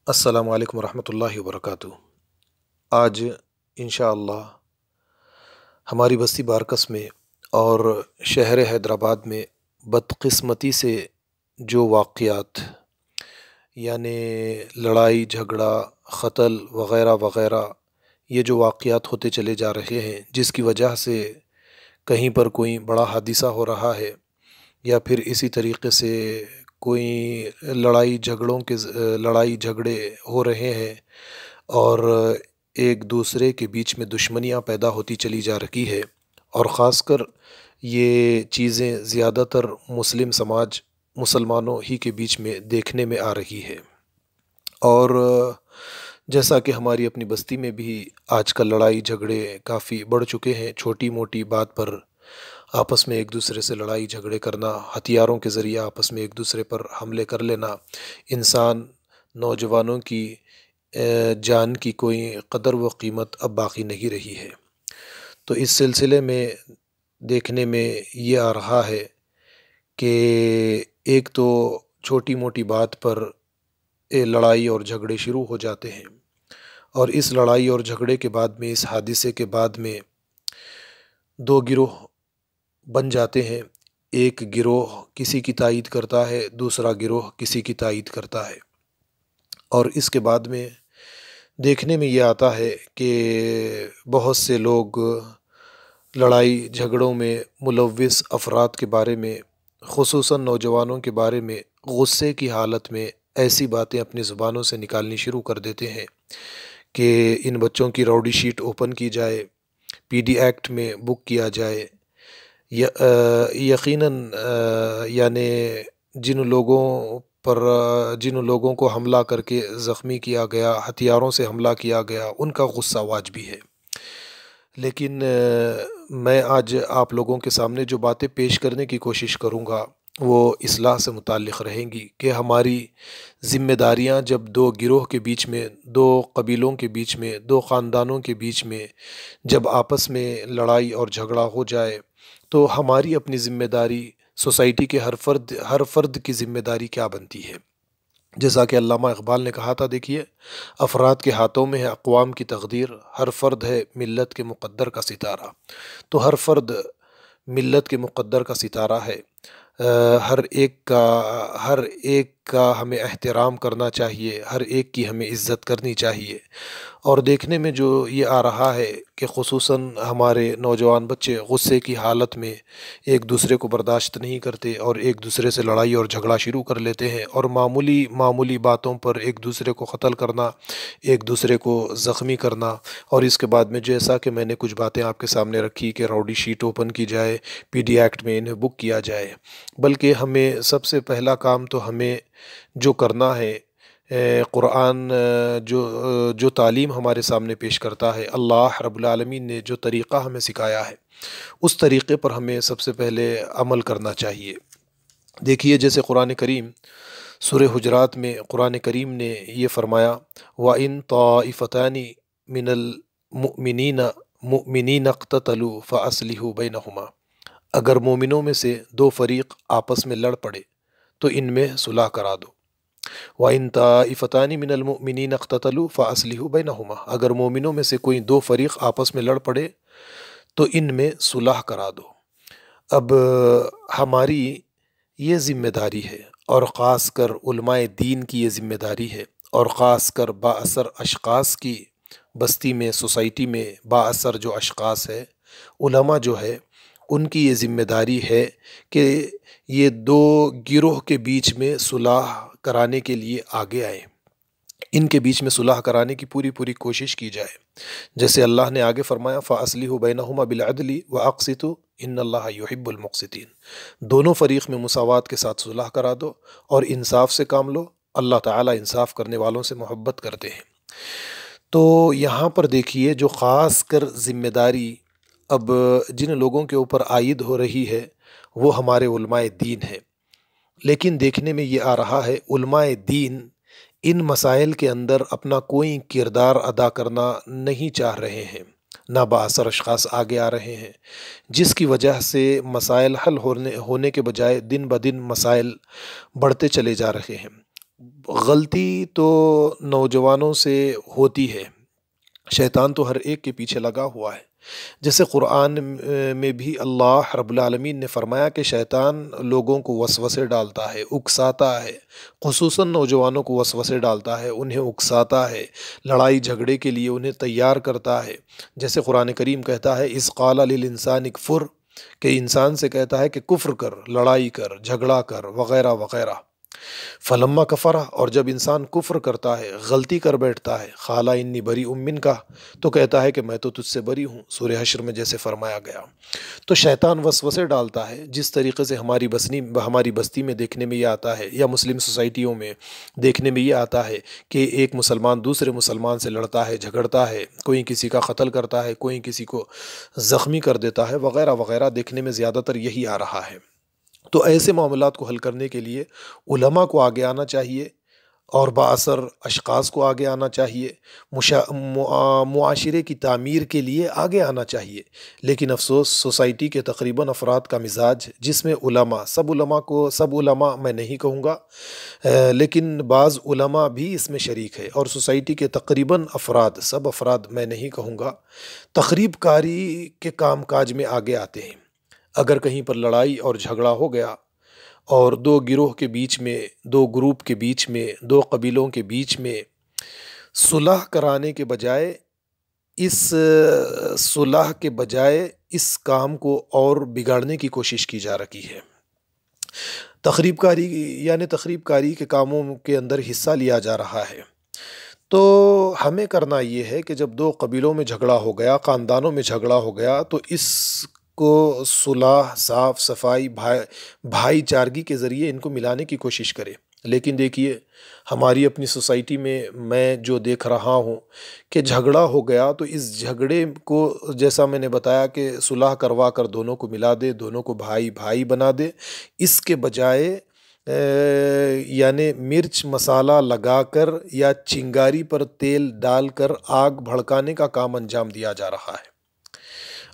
السلام علیکم ورحمۃ اللہ وبرکاتہ۔ آج انشاءاللہ ہماری بستی بارکس میں اور شہر حیدرآباد میں بدقسمتی سے جو واقعات یعنی لڑائی جھگڑا قتل وغیرہ وغیرہ یہ جو واقعات ہوتے چلے جا رہے ہیں، جس کی وجہ سے کہیں پر کوئی بڑا حادثہ ہو رہا ہے یا پھر اسی طریقے سے کوئی لڑائی جھگڑے ہو رہے ہیں اور ایک دوسرے کے بیچ میں دشمنیاں پیدا ہوتی چلی جا رہی ہے، اور خاص کر یہ چیزیں زیادہ تر مسلمانوں ہی کے بیچ میں دیکھنے میں آ رہی ہے۔ اور جیسا کہ ہماری اپنی بستی میں بھی آج کل لڑائی جھگڑے کافی بڑھ چکے ہیں، چھوٹی موٹی بات پر آپس میں ایک دوسرے سے لڑائی جھگڑے کرنا، ہتھیاروں کے ذریعے آپس میں ایک دوسرے پر حملے کر لینا، نوجوانوں کی جان کی کوئی قدر و قیمت اب باقی نہیں رہی ہے۔ تو اس سلسلے میں دیکھنے میں یہ آ رہا ہے کہ ایک تو چھوٹی موٹی بات پر لڑائی اور جھگڑے شروع ہو جاتے ہیں، اور اس لڑائی اور جھگڑے کے بعد میں، اس حادثے کے بعد میں دو گروہ بن جاتے ہیں۔ ایک گروہ کسی کی تائید کرتا ہے، دوسرا گروہ کسی کی تائید کرتا ہے، اور اس کے بعد میں دیکھنے میں یہ آتا ہے کہ بہت سے لوگ لڑائی جھگڑوں میں ملوث افراد کے بارے میں، خصوصاً نوجوانوں کے بارے میں غصے کی حالت میں ایسی باتیں اپنی زبانوں سے نکالنی شروع کر دیتے ہیں کہ ان بچوں کی راؤڈی شیٹ اوپن کی جائے، پی ڈی ایکٹ میں بک کیا جائے، یقیناً یعنی جن لوگوں کو حملہ کر کے زخمی کیا گیا، ہتھیاروں سے حملہ کیا گیا، ان کا غصہ واجبی ہے۔ لیکن میں آج آپ لوگوں کے سامنے جو باتیں پیش کرنے کی کوشش کروں گا وہ اصلاح سے متعلق رہیں گی کہ ہماری ذمہ داریاں جب دو گروہ کے بیچ میں، دو قبیلوں کے بیچ میں، دو خاندانوں کے بیچ میں جب آپس میں لڑائی اور جھگڑا ہو جائے تو ہماری اپنی ذمہ داری، سوسائٹی کے ہر فرد کی ذمہ داری کیا بنتی ہے؟ جیسا کہ علامہ اقبال نے کہا تھا، دیکھیے، افراد کے ہاتھوں میں ہے اقوام کی تقدیر، ہر فرد ہے ملت کے مقدر کا ستارہ۔ تو ہر فرد ملت کے مقدر کا ستارہ ہے۔ ہر ایک کا ہمیں احترام کرنا چاہیے، ہر ایک کی ہمیں عزت کرنی چاہیے۔ اور دیکھنے میں جو یہ آ رہا ہے کہ خصوصاً ہمارے نوجوان بچے غصے کی حالت میں ایک دوسرے کو برداشت نہیں کرتے اور ایک دوسرے سے لڑائی اور جھگڑا شروع کر لیتے ہیں، اور معمولی باتوں پر ایک دوسرے کو قتل کرنا، ایک دوسرے کو زخمی کرنا، اور اس کے بعد میں جیسا کہ میں نے کچھ باتیں آپ کے سامنے رکھی کہ راؤڈی شیٹ اوپن کی جائے، پی ڈی ایکٹ میں انہیں بک کیا جائے، بلکہ ہمیں سب سے پہلا کام تو ہمیں جو کرنا ہے، قرآن جو تعلیم ہمارے سامنے پیش کرتا ہے، اللہ رب العالمین نے جو طریقہ ہمیں سکھایا ہے، اس طریقے پر ہمیں سب سے پہلے عمل کرنا چاہیے۔ دیکھیے، جیسے قرآن کریم سورہ حجرات میں قرآن کریم نے یہ فرمایا، وَإِن طَائِفَتَانِ مِنَ الْمُؤْمِنِينَ اقْتَتَلُوا فَأَصْلِحُوا بَيْنَهُمَا، اگر مومنوں میں سے دو فریق آپس میں لڑ پڑے تو ان میں صلح کرا دو۔ وَإِن طَائِفَتَانِ مِنَ الْمُؤْمِنِينَ اقْتَتَلُوا فَأَصْلِحُوا بَيْنَهُمَا، اگر مومنوں میں سے کوئی دو فریق آپس میں لڑ پڑے تو ان میں صلح کرا دو۔ اب ہماری یہ ذمہ داری ہے، اور خاص کر علماء دین کی یہ ذمہ داری ہے، اور خاص کر با اثر اشخاص کی، بستی میں، سوسائٹی میں با اثر جو اشخاص ہے، علماء جو ہے، ان کی یہ ذمہ داری ہے کہ یہ دو گروہ کے بیچ میں صلح کرانے کے لیے آگے آئیں، ان کے بیچ میں صلح کرانے کی پوری کوشش کی جائے۔ جیسے اللہ نے آگے فرمایا، فَأَصْلِحُوا بَيْنَهُمَا بِالْعَدْلِ وَأَقْسِطُوا إِنَّ اللَّهَ يُحِبُّ الْمُقْسِطِينَ، دونوں فریق میں مساوات کے ساتھ صلح کرا دو اور انصاف سے کام لو، اللہ تعالیٰ انصاف کرنے والوں سے محبت کرتے ہیں۔ تو یہاں پر دیکھیے، جو خاص کر ذمہ داری اب جن لوگوں کے اوپر عائد ہو رہی ہے وہ ہمارے علماء دین ہیں، لیکن دیکھنے میں یہ آ رہا ہے علماء دین ان مسائل کے اندر اپنا کوئی کردار ادا کرنا نہیں چاہ رہے ہیں، نہ با اثر اشخاص آگے آ رہے ہیں، جس کی وجہ سے مسائل حل ہونے کے بجائے دن بدن مسائل بڑھتے چلے جا رہے ہیں۔ غلطی تو نوجوانوں سے ہوتی ہے، شیطان تو ہر ایک کے پیچھے لگا ہوا ہے۔ جیسے قرآن میں بھی اللہ رب العالمین نے فرمایا کہ شیطان لوگوں کو وسوسے ڈالتا ہے، اکساتا ہے، خصوصاً نوجوانوں کو وسوسے ڈالتا ہے، انہیں اکساتا ہے، لڑائی جھگڑے کے لیے انہیں تیار کرتا ہے۔ جیسے قرآن کریم کہتا ہے اذ قال للانسان اکفر، کہ انسان سے کہتا ہے کہ کفر کر، لڑائی کر، جھگڑا کر، وغیرہ وغیرہ۔ فلما کفرہ، اور جب انسان کفر کرتا ہے، غلطی کر بیٹھتا ہے، قال انی بری من کا، تو کہتا ہے کہ میں تو تجھ سے بری ہوں، سورہ حشر میں جیسے فرمایا گیا۔ تو شیطان وسوسے ڈالتا ہے، جس طریقے سے ہماری بستی میں دیکھنے میں یہ آتا ہے، یا مسلم سوسائٹیوں میں دیکھنے میں یہ آتا ہے کہ ایک مسلمان دوسرے مسلمان سے لڑتا ہے، جھگڑتا ہے، کوئی کسی کا قتل کرتا ہے، کوئی کسی کو زخمی کر دیتا ہے، وغیرہ وغیرہ، دیکھنے میں زیادہ تر یہی آ رہا ہے۔ تو ایسے معاملات کو حل کرنے کے لیے علماء کو آگے آنا چاہیے، اور بااثر اشخاص کو آگے آنا چاہیے، معاشرے کی تعمیر کے لیے آگے آنا چاہیے۔ لیکن افسوس، سوسائٹی کے تقریباً افراد کا مزاج، جس میں سب علماء میں نہیں کہوں گا، لیکن بعض علماء بھی اس میں شریک ہے، اور سوسائٹی کے تقریباً سب افراد میں نہیں کہوں گا، تخریب کاری کے کام کاج میں آگے آتے ہیں۔ اگر کہیں پر لڑائی اور جھگڑا ہو گیا، اور دو گروہ کے بیچ میں، دو گروپ کے بیچ میں، دو قبیلوں کے بیچ میں صلح کرانے کے بجائے، اس صلح کے بجائے اس کام کو اور بگاڑنے کی کوشش کی جا رہی ہے، تخریب کاری کے کاموں کے اندر حصہ لیا جا رہا ہے۔ تو ہمیں کرنا یہ ہے کہ جب دو قبیلوں میں جھگڑا ہو گیا، خاندانوں میں جھگڑا ہو گیا، تو اس کو صلح، صاف صفائی، بھائی چارگی کے ذریعے ان کو ملانے کی کوشش کرے۔ لیکن دیکھیے، ہماری اپنی سوسائٹی میں جو دیکھ رہا ہوں کہ جھگڑا ہو گیا، تو اس جھگڑے کو، جیسا میں نے بتایا کہ صلح کروا کر دونوں کو ملا دے، دونوں کو بھائی بھائی بنا دے، اس کے بجائے یعنی مرچ مسالہ لگا کر یا چنگاری پر تیل ڈال کر آگ بھڑکانے کا کام انجام دیا جا رہا ہے۔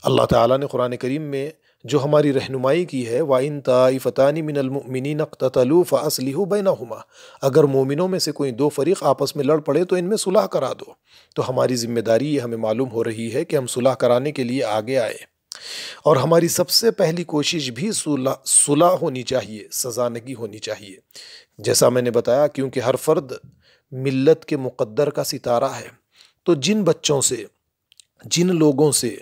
اللہ تعالیٰ نے قرآن کریم میں جو ہماری رہنمائی کی ہے، وَإِن طَائِفَتَانِ مِنَ الْمُؤْمِنِينَ اقْتَتَلُوا فَأَصْلِحُوا بَيْنَهُمَا، اگر مومنوں میں سے کوئی دو فریق آپس میں لڑ پڑے تو ان میں صلح کرا دو۔ تو ہماری ذمہ داری یہ ہمیں معلوم ہو رہی ہے کہ ہم صلح کرانے کے لیے آگے آئے، اور ہماری سب سے پہلی کوشش بھی صلح ہونی چاہیے، سزا نہیں ہونی چاہیے۔ جیسا میں نے بتایا، کیونکہ ہر فرد ملت کے مقدر کا ستارہ ہے، تو جن بچوں سے، جن لوگوں سے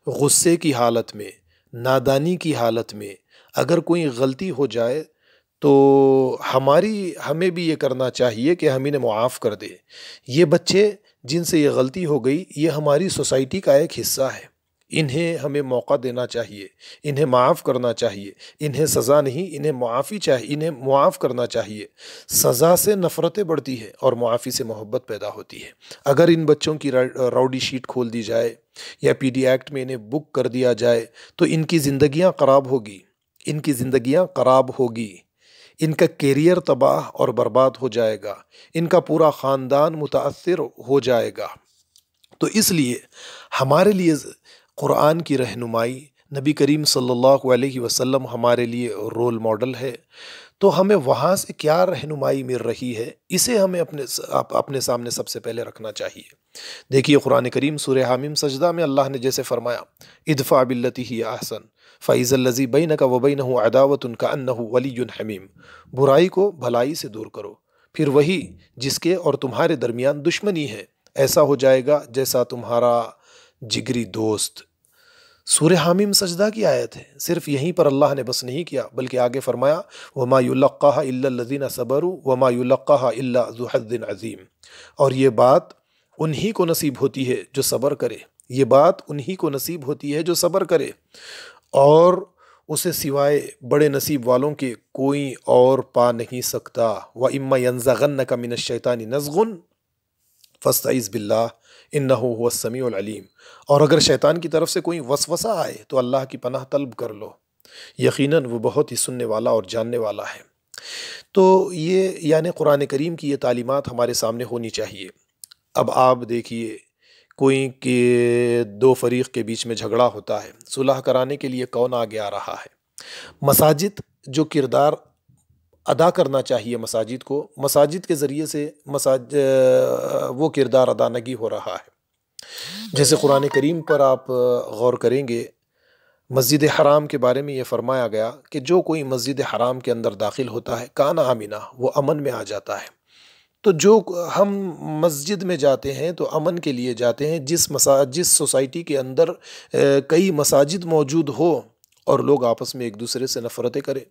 غصے کی حالت میں، نادانی کی حالت میں اگر کوئی غلطی ہو جائے، تو ہمیں بھی یہ کرنا چاہیے کہ ہم انہیں معاف کر دیں۔ یہ بچے جن سے یہ غلطی ہو گئی، یہ ہماری سوسائٹی کا ایک حصہ ہے، انہیں ہمیں موقع دینا چاہیے، انہیں معاف کرنا چاہیے، انہیں سزا نہیں، انہیں معافی چاہیے، انہیں معاف کرنا چاہیے۔ سزا سے نفرتیں بڑھتی ہے اور معافی سے محبت پیدا ہوتی ہے۔ اگر ان بچوں کی راؤڈی شیٹ کھول دی جائے، یا پی ڈی ایکٹ میں انہیں بک کر دیا جائے، تو ان کی زندگیاں خراب ہوگی، ان کا کیریئر تباہ اور برباد ہو جائے گا، ان کا پورا خاندان متاثر ہو جائے گا۔ تو اس لیے ہمارے لیے قرآن کی رہنمائی، نبی کریم صلی اللہ علیہ وسلم ہمارے لیے رول ماڈل ہے، تو ہمیں وہاں سے کیا رہنمائی مل رہی ہے، اسے ہمیں اپنے سامنے سب سے پہلے رکھنا چاہیے۔ دیکھیے، قرآن کریم سورہ حامیم سجدہ میں اللہ نے جیسے فرمایا، ادفع باللتی ہی احسن فاذا الذی بینک وبینہ عداوۃ کأنہ ولی حمیم، برائی کو بھلائی سے دور کرو، پھر وہی جس کے اور تمہارے درمیان دشمنی ہے، ایسا ہو جائے گا جیسا تمہارا جگری دوست۔ سورہ حامیم سجدہ کی آیت ہے، صرف یہیں پر اللہ نے بس نہیں کیا، بلکہ آگے فرمایا وما یلقاها الا الذین صبروا وما یلقاها الا ذو حظ عظیم، اور یہ بات انہی کو نصیب ہوتی ہے جو صبر کرے، یہ بات انہی کو نصیب ہوتی ہے جو صبر کرے، اور اسے سوائے بڑے نصیب والوں کے کوئی اور پا نہیں سکتا۔ وَإِمَّا يَنزَغَنَّكَ مِنَ الشَّيْطَانِ نَزْغٌ فَاسْتَعِذْ بِاللَّهِ إِنَّهُ هُوَ السَّمِيعُ الْعَلِيمُ، اور اگر شیطان کی طرف سے کوئی وسوسہ آئے تو اللہ کی پناہ طلب کر لو، یقیناً وہ بہت ہی سننے والا اور جاننے والا ہے۔ تو یہ یعنی قرآن کریم کی یہ تعلیمات ہمارے سامنے ہونی چاہیے۔ اب آپ دیکھیے، کوئی کہ دو فریق کے بیچ میں جھگڑا ہوتا ہے، صلح کرانے کے لیے کون آگے آ رہا ہے؟ مساجد جو کردار ادا کرنا چاہیے مساجد کو، مساجد کے ذریعے سے وہ کردار ادا نہیں ہو رہا ہے۔ جیسے قرآن کریم پر آپ غور کریں گے، مسجد حرام کے بارے میں یہ فرمایا گیا کہ جو کوئی مسجد حرام کے اندر داخل ہوتا ہے کان آمینہ، وہ امن میں آ جاتا ہے۔ تو جو ہم مسجد میں جاتے ہیں تو امن کے لیے جاتے ہیں۔ جس سوسائٹی کے اندر کئی مساجد موجود ہو اور لوگ آپس میں ایک دوسرے سے نفرتیں کریں،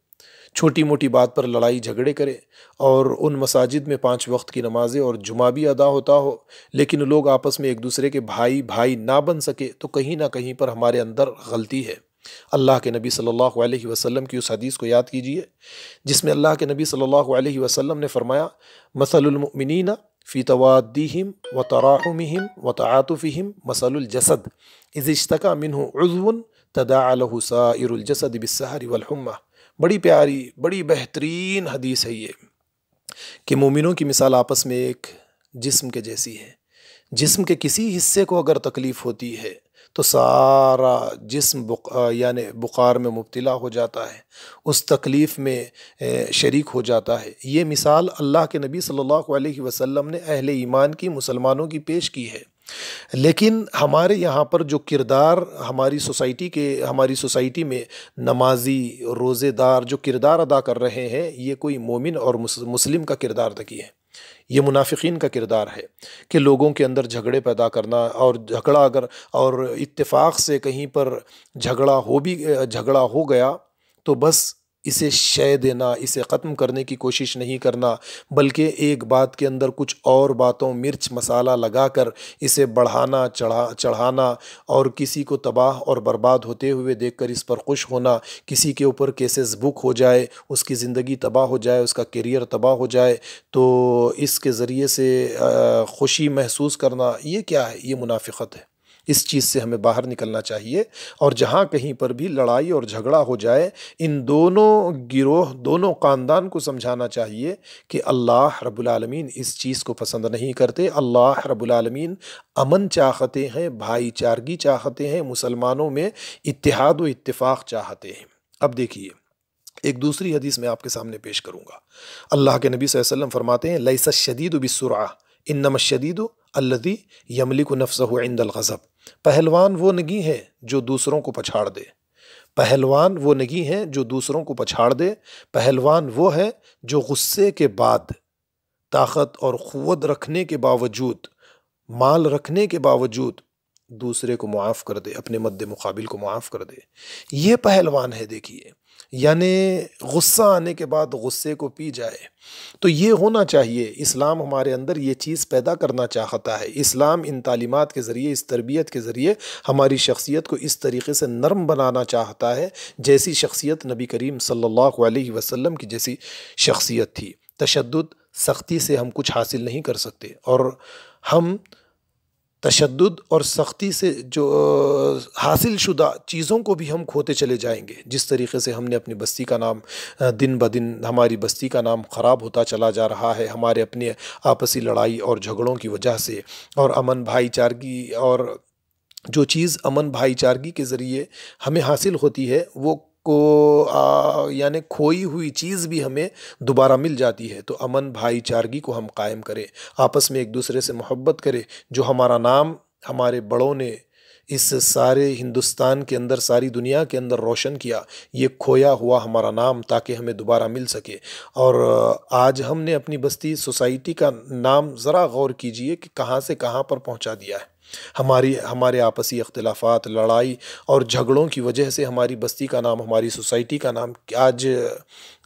چھوٹی موٹی بات پر لڑائی جھگڑے کرے، اور ان مساجد میں 5 وقت کی نمازیں اور جمعہ بھی ادا ہوتا ہو، لیکن لوگ آپس میں ایک دوسرے کے بھائی نہ بن سکے، تو کہیں نہ کہیں پر ہمارے اندر غلطی ہے۔ اللہ کے نبی صلی اللہ علیہ وسلم کی اس حدیث کو یاد کیجئے جس میں اللہ کے نبی صلی اللہ علیہ وسلم نے فرمایا، مثل المؤمنین فی توادیہم وتراحمہم وتعاطفہم مثل الجسد اذا اشتکى منہ عضو تداعى له سائر الجسد بالسہر والحمى۔ بڑی پیاری، بڑی بہترین حدیث ہے یہ، کہ مومنوں کی مثال آپس میں ایک جسم کے جیسی ہے۔ جسم کے کسی حصے کو اگر تکلیف ہوتی ہے تو سارا جسم یعنی بخار میں مبتلا ہو جاتا ہے، اس تکلیف میں شریک ہو جاتا ہے۔ یہ مثال اللہ کے نبی صلی اللہ علیہ وسلم نے اہل ایمان کی، مسلمانوں کی پیش کی ہے۔ لیکن ہمارے یہاں پر جو کردار ہماری سوسائٹی میں نمازی، روزے دار جو کردار ادا کر رہے ہیں، یہ کوئی مومن اور مسلم کا کردار نہیں ہے، یہ منافقین کا کردار ہے، کہ لوگوں کے اندر جھگڑے پیدا کرنا، اور اتفاق سے کہیں پر جھگڑا ہو گیا تو بس اسے شے دینا، اسے ختم کرنے کی کوشش نہیں کرنا، بلکہ ایک بات کے اندر کچھ اور باتوں، مرچ مسالہ لگا کر اسے بڑھانا، چڑھانا، اور کسی کو تباہ اور برباد ہوتے ہوئے دیکھ کر اس پر خوش ہونا، کسی کے اوپر کیسز بک ہو جائے، اس کی زندگی تباہ ہو جائے، اس کا کیریئر تباہ ہو جائے تو اس کے ذریعے سے خوشی محسوس کرنا، یہ کیا ہے؟ یہ منافقت ہے۔ اس چیز سے ہمیں باہر نکلنا چاہیے، اور جہاں کہیں پر بھی لڑائی اور جھگڑا ہو جائے، ان دونوں گروہ، دونوں خاندان کو سمجھانا چاہیے کہ اللہ رب العالمین اس چیز کو پسند نہیں کرتے۔ اللہ رب العالمین امن چاہتے ہیں، بھائی چارگی چاہتے ہیں، مسلمانوں میں اتحاد و اتفاق چاہتے ہیں۔ اب دیکھیے، ایک دوسری حدیث میں آپ کے سامنے پیش کروں گا۔ اللہ کے نبی صلی اللہ علیہ وسلم فرماتے ہیں، لیس الشدید بالسرعہ انما الشدید الذی یملک نفسہ عند الغضب۔ پہلوان وہ نہیں ہے جو دوسروں کو پچھاڑ دے، پہلوان وہ نہیں ہے جو دوسروں کو پچھاڑ دے، پہلوان وہ ہے جو غصے کے بعد، طاقت اور قوت رکھنے کے باوجود، مال رکھنے کے باوجود دوسرے کو معاف کر دے، اپنے مد مقابل کو معاف کر دے۔ یہ پہلوان ہے۔ دیکھیے، یعنی غصہ آنے کے بعد غصے کو پی جائے۔ تو یہ ہونا چاہیے۔ اسلام ہمارے اندر یہ چیز پیدا کرنا چاہتا ہے۔ اسلام ان تعلیمات کے ذریعے، اس تربیت کے ذریعے ہماری شخصیت کو اس طریقے سے نرم بنانا چاہتا ہے جیسی شخصیت نبی کریم صلی اللہ علیہ وسلم کی جیسی شخصیت تھی۔ تشدد، سختی سے ہم کچھ حاصل نہیں کر سکتے، اور ہم تشدد اور سختی سے جو حاصل شدہ چیزوں کو بھی ہم کھوتے چلے جائیں گے۔ جس طریقے سے ہم نے اپنی بستی کا نام دن بدن، ہماری بستی کا نام خراب ہوتا چلا جا رہا ہے، ہمارے اپنے آپسی لڑائی اور جھگڑوں کی وجہ سے، اور امن بھائی چارگی، اور جو چیز امن بھائی چارگی کے ذریعے ہمیں حاصل ہوتی ہے وہ یعنی کھوئی ہوئی چیز بھی ہمیں دوبارہ مل جاتی ہے۔ تو امن بھائی چارگی کو ہم قائم کریں، آپس میں ایک دوسرے سے محبت کریں۔ جو ہمارا نام ہمارے بڑوں نے اس سارے ہندوستان کے اندر، ساری دنیا کے اندر روشن کیا، یہ کھویا ہوا ہمارا نام تاکہ ہمیں دوبارہ مل سکے۔ اور آج ہم نے اپنی بستی، سوسائٹی کا نام ذرا غور کیجئے کہ کہاں سے کہاں پر پہنچا دیا ہے۔ ہمارے آپسی اختلافات، لڑائی اور جھگڑوں کی وجہ سے ہماری بستی کا نام، ہماری سوسائٹی کا نام آج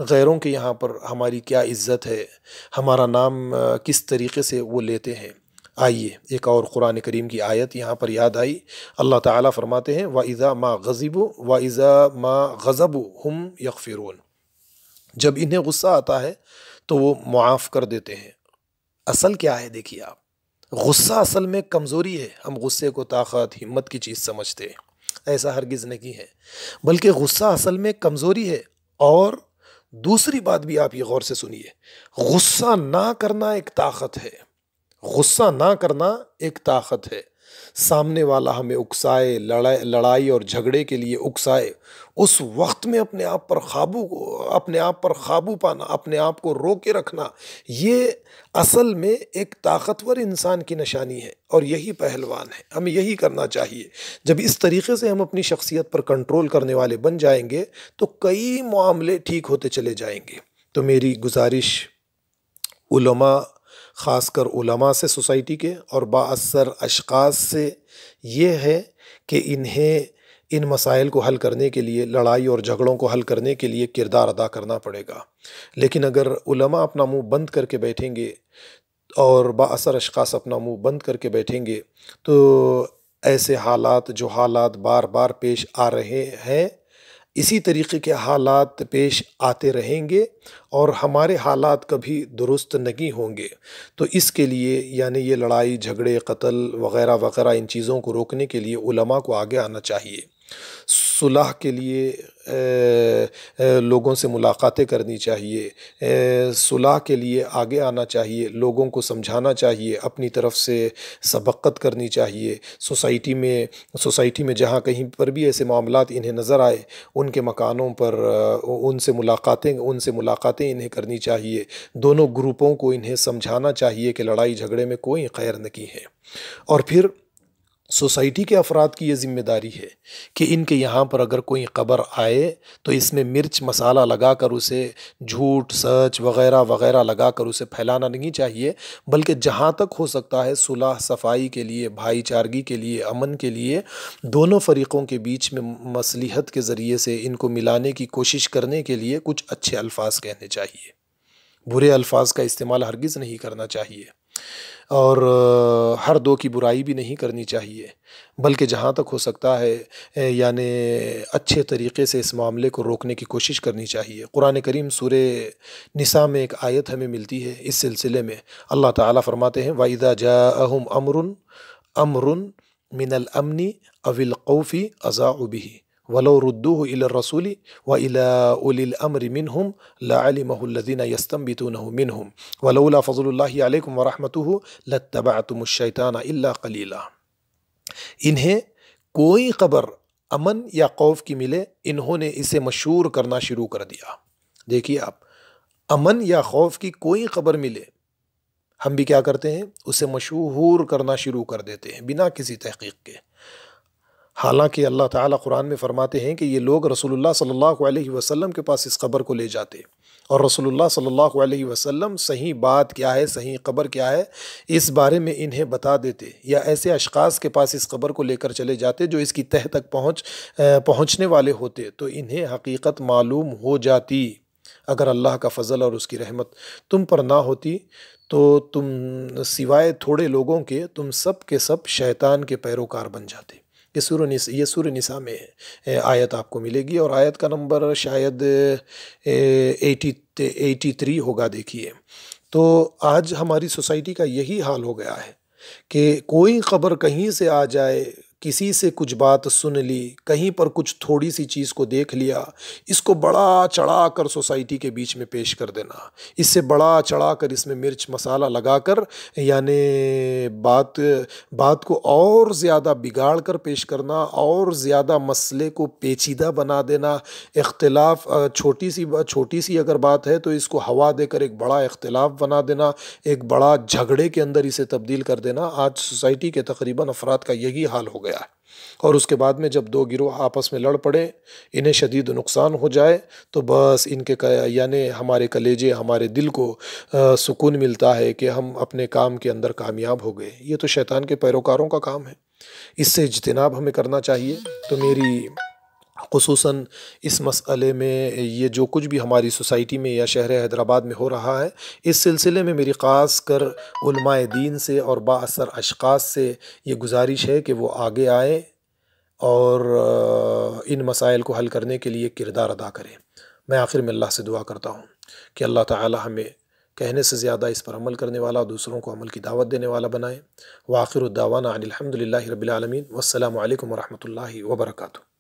غیروں کے یہاں پر ہماری کیا عزت ہے، ہمارا نام کس طریقے سے وہ لیتے ہیں۔ آئیے ایک اور قرآن کریم کی آیت یہاں پر یاد آئی۔ اللہ تعالیٰ فرماتے ہیں، وَإِذَا مَا غَضِبُوا وَإِذَا مَا غَضَبُوا هُمْ يَغْفِرُونَ۔ جب انہیں غصہ آتا ہے تو وہ معاف کر دیتے ہیں۔ اصل کیا ہے؟ دیکھیے آپ، غصہ اصل میں کمزوری ہے۔ ہم غصے کو طاقت، ہمت کی چیز سمجھتے ہیں، ایسا ہرگز نہیں ہے، بلکہ غصہ اصل میں کمزوری ہے۔ اور دوسری بات بھی آپ یہ غور سے سنیے، غصہ نہ کرنا ایک طاقت ہے، غصہ نہ کرنا ایک طاقت ہے۔ سامنے والا ہمیں اکسائے، لڑائی اور جھگڑے کے لیے اکسائے، اس وقت میں اپنے آپ پر قابو پانا، اپنے آپ کو روک کے رکھنا، یہ اصل میں ایک طاقتور انسان کی نشانی ہے، اور یہی پہلوان ہے، ہمیں یہی کرنا چاہیے۔ جب اس طریقے سے ہم اپنی شخصیت پر کنٹرول کرنے والے بن جائیں گے تو کئی معاملے ٹھیک ہوتے چلے جائیں گے۔ تو میری گزارش علماء، خاص کر علماء سے، سوسائٹی کے اور بااثر اشخاص سے یہ ہے کہ انہیں ان مسائل کو حل کرنے کے لیے، لڑائی اور جھگڑوں کو حل کرنے کے لیے کردار ادا کرنا پڑے گا۔ لیکن اگر علماء اپنا منہ بند کر کے بیٹھیں گے اور بااثر اشخاص اپنا منہ بند کر کے بیٹھیں گے تو ایسے حالات، جو حالات بار بار پیش آ رہے ہیں، اسی طریقے کے حالات پیش آتے رہیں گے اور ہمارے حالات کبھی درست نہیں ہوں گے۔ تو اس کے لیے یعنی یہ لڑائی جھگڑے، قتل وغیرہ وغیرہ، ان چیزوں کو روکنے کے لیے علماء کو آگے آنا چاہیے۔ صلح کے لیے لوگوں سے ملاقاتیں کرنی چاہیے، صلح کے لیے آگے آنا چاہیے، لوگوں کو سمجھانا چاہیے، اپنی طرف سے سبقت کرنی چاہیے۔ سوسائٹی میں جہاں کہیں پر بھی ایسے معاملات انہیں نظر آئے، ان کے مکانوں پر ان سے ملاقاتیں انہیں کرنی چاہیے۔ دونوں گروپوں کو انہیں سمجھانا چاہیے کہ لڑائی جھگڑے میں کوئی خیر نہیں ہے۔ اور پھر سوسائٹی کے افراد کی یہ ذمہ داری ہے کہ ان کے یہاں پر اگر کوئی قبر آئے تو اس میں مرچ مسالہ لگا کر اسے، جھوٹ سچ وغیرہ وغیرہ لگا کر اسے پھیلانا نہیں چاہیے، بلکہ جہاں تک ہو سکتا ہے صلح، صفائی کے لیے، بھائی چارگی کے لیے، امن کے لیے، دونوں فریقوں کے بیچ میں مصلحت کے ذریعے سے ان کو ملانے کی کوشش کرنے کے لیے کچھ اچھے الفاظ کہنے چاہیے۔ برے الفاظ کا استعمال ہرگز نہیں کرنا چاہیے، اور ہر دو کی برائی بھی نہیں کرنی چاہیے، بلکہ جہاں تک ہو سکتا ہے یعنی اچھے طریقے سے اس معاملے کو روکنے کی کوشش کرنی چاہیے۔ قرآن کریم سورہ نساء میں ایک آیت ہمیں ملتی ہے اس سلسلے میں۔ اللہ تعالیٰ فرماتے ہیں وَإِذَا جَاءَهُمْ أَمْرٌ مِّنَ الْأَمْنِ أَوِ الْخَوْفِ أَذَاعُوا بِهِ وَلَوْ رُدُّوهُ إِلَى الرَّسُولِ وَإِلَى أُولِي الْأَمْرِ مِنْهُمْ لَعَلِمَهُ الَّذِينَ يَسْتَنبِطُونَهُ مِنْهُمْ وَلَوْلَا فَضْلُ اللَّهِ عَلَيْكُمْ وَرَحْمَتُهُ لَاتَّبَعْتُمُ الشَّيْطَانَ إِلَّا قَلِيلًا۔ انہیں کوئی خبر امن یا خوف کی ملے، انہوں نے اسے مشہور کرنا شروع کر دیا۔ دیکھیے آپ، امن یا خوف کی کوئی خبر ملے، ہم بھی کیا کرتے ہیں، اسے مشہور کرنا شروع کر دیتے ہیں بنا کسی تحقیق کے۔ حالانکہ اللہ تعالیٰ قرآن میں فرماتے ہیں کہ یہ لوگ رسول اللہ صلی اللہ علیہ وسلم کے پاس اس خبر کو لے جاتے، اور رسول اللہ صلی اللہ علیہ وسلم صحیح بات کیا ہے، صحیح خبر کیا ہے، اس بارے میں انہیں بتا دیتے، یا ایسے اشخاص کے پاس اس خبر کو لے کر چلے جاتے جو اس کی تہ تک پہنچنے والے ہوتے، تو انہیں حقیقت معلوم ہو جاتی۔ اگر اللہ کا فضل اور اس کی رحمت تم پر نہ ہوتی تو تم سوائے تھوڑے لوگوں کے، تم سب کے سب شیطان کے پیروکار بن جاتے۔ یہ سورہ نساء میں آیت آپ کو ملے گی، اور آیت کا نمبر شاید 83 ہوگا۔ دیکھیے، تو آج ہماری سوسائٹی کا یہی حال ہو گیا ہے کہ کوئی خبر کہیں سے آ جائے، کسی سے کچھ بات سن لی، کہیں پر کچھ تھوڑی سی چیز کو دیکھ لیا، اس کو بڑا چڑھا کر سوسائٹی کے بیچ میں پیش کر دینا، اس سے بڑا چڑھا کر اس میں مرچ مسالہ لگا کر یعنی بات کو اور زیادہ بگاڑ کر پیش کرنا، اور زیادہ مسئلے کو پیچیدہ بنا دینا، اختلاف چھوٹی سی اگر بات ہے تو اس کو ہوا دے کر ایک بڑا اختلاف بنا دینا، ایک بڑا جھگڑے کے اندر اسے تبدیل کر دینا۔ آج سوسائٹی کے تقریباً افراد کا یہی حال ہو گیا ہے، اور اس کے بعد میں جب دو گروہ آپس میں لڑ پڑے، انہیں شدید نقصان ہو جائے، تو بس ان کے یعنی ہمارے کلیجے، ہمارے دل کو سکون ملتا ہے کہ ہم اپنے کام کے اندر کامیاب ہو گئے۔ یہ تو شیطان کے پیروکاروں کا کام ہے، اس سے اجتناب ہمیں کرنا چاہیے۔ تو میری خصوصاً اس مسئلے میں یہ جو کچھ بھی ہماری سوسائٹی میں یا شہر حیدرآباد میں ہو رہا ہے، اس سلسلے میں میری خاص کر علماء دین سے اور بااثر اشخاص سے یہ گزارش ہے کہ وہ آگے آئیں اور ان مسائل کو حل کرنے کے لیے کردار ادا کریں۔ میں آخر میں اللہ سے دعا کرتا ہوں کہ اللہ تعالی ہمیں کہنے سے زیادہ اس پر عمل کرنے والا، دوسروں کو عمل کی دعوت دینے والا بنائے۔ وآخر الدعوانا ان الحمد للہ رب العالمین، والسلام علیکم ورحمۃ اللہ وبرکاتہ۔